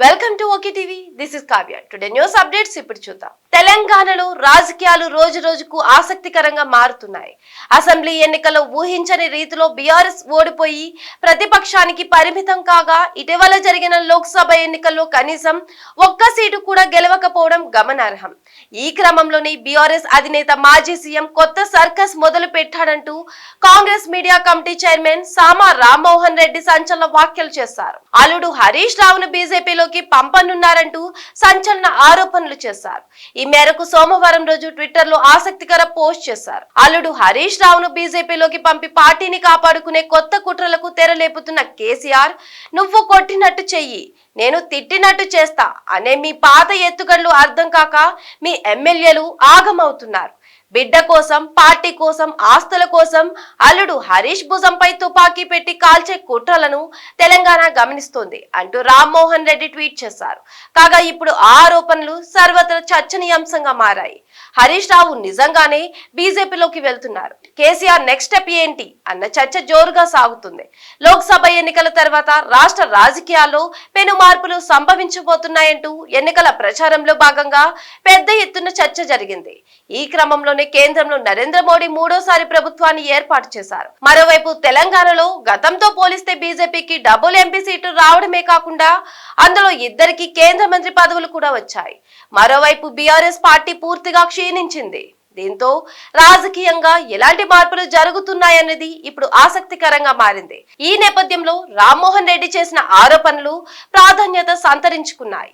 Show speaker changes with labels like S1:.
S1: Welcome to okay TV. This is Kavya. Today news updates ఇప్పుడు చూద్దాం. తెలంగాణలో రాజకీయాలు రోజు రోజుకు ఆసక్తికరంగా మారుతున్నాయి. అసెంబ్లీ ఎన్నికల్లో ఊహించని రీతిలో బీఆర్ఎస్ ఓడిపోయి ప్రతిపక్షానికి పరిమితం కాగా, ఇటీవల జరిగిన లోక్సభ ఎన్నికల్లో కనీసం ఒక్క సీటు కూడా గెలవకపోవడం గమనార్హం. ఈ క్రమంలోనే బీఆర్ఎస్ అధినేత మాజీ సీఎం కొత్త సర్కస్ మొదలు పెట్టాడంటూ కాంగ్రెస్ మీడియా కమిటీ చైర్మన్ సామా రామ్మోహన్ రెడ్డి సంచలన వ్యాఖ్యలు చేశారు. అల్లుడు హరీష్ రావును బీజేపీలోకి పంపనున్నారంటూ సంచలన ఆరోపణలు చేశారు. ఈ మేరకు సోమవారం రోజు ట్విట్టర్ లో ఆసక్తికర పోస్ట్ చేశారు. అల్లుడు హరీష్ రావును బీజేపీలోకి పంపి పార్టీని కాపాడుకునే కొత్త కుట్రలకు తెరలేపుతున్న కేసీఆర్, నువ్వు కొట్టినట్టు చెయ్యి, నేను తిట్టినట్టు చేస్తా అనే మీ పాత ఎత్తుగడలు అర్థం కాక మీ ఎమ్మెల్యేలు ఆగమవుతున్నారు. బిడ్డ కోసం, పార్టీ కోసం, ఆస్తుల కోసం అల్లుడు హరీష్ భుజంపై తుపాకీ పెట్టి కాల్చే కుట్రలను తెలంగాణ గమనిస్తోంది అంటూ రామ్మోహన్ రెడ్డి ట్వీట్ చేశారు. కాగా ఇప్పుడు ఆ ఆరోపణలు సర్వత్రా చర్చనీయాంశంగా మారాయి. హరీష్ రావు నిజంగానే బీజేపీలోకి వెళ్తున్నారు. కేసీఆర్ నెక్స్ట్ స్టెప్ ఏంటి అన్న చర్చ జోరుగా సాగుతుంది. లోక్సభ ఎన్నికల తర్వాత రాష్ట్ర రాజకీయాల్లో పెను మార్పులు సంభవించబోతున్నాయంటూ ఎన్నికల ప్రచారంలో భాగంగా పెద్ద ఎత్తున చర్చ జరిగింది. ఈ క్రమంలోనే కేంద్రంలో నరేంద్ర మోడీ మూడోసారి ప్రభుత్వాన్ని ఏర్పాటు చేశారు. మరోవైపు తెలంగాణలో గతంతో పోలిస్తే బీజేపీకి డబుల్ ఎంపీ సీట్లు రావడమే కాకుండా అందులో ఇద్దరికి కేంద్ర మంత్రి పదవులు కూడా వచ్చాయి. మరోవైపు బీఆర్ఎస్ పార్టీ పూర్తిగా క్షీణించింది. దీంతో రాజకీయంగా ఎలాంటి మార్పులు జరుగుతున్నాయన్నది ఇప్పుడు ఆసక్తికరంగా మారింది. ఈ నేపథ్యంలో రామ్మోహన్ రెడ్డి చేసిన ఆరోపణలు ప్రాధాన్యత సంతరించుకున్నాయి.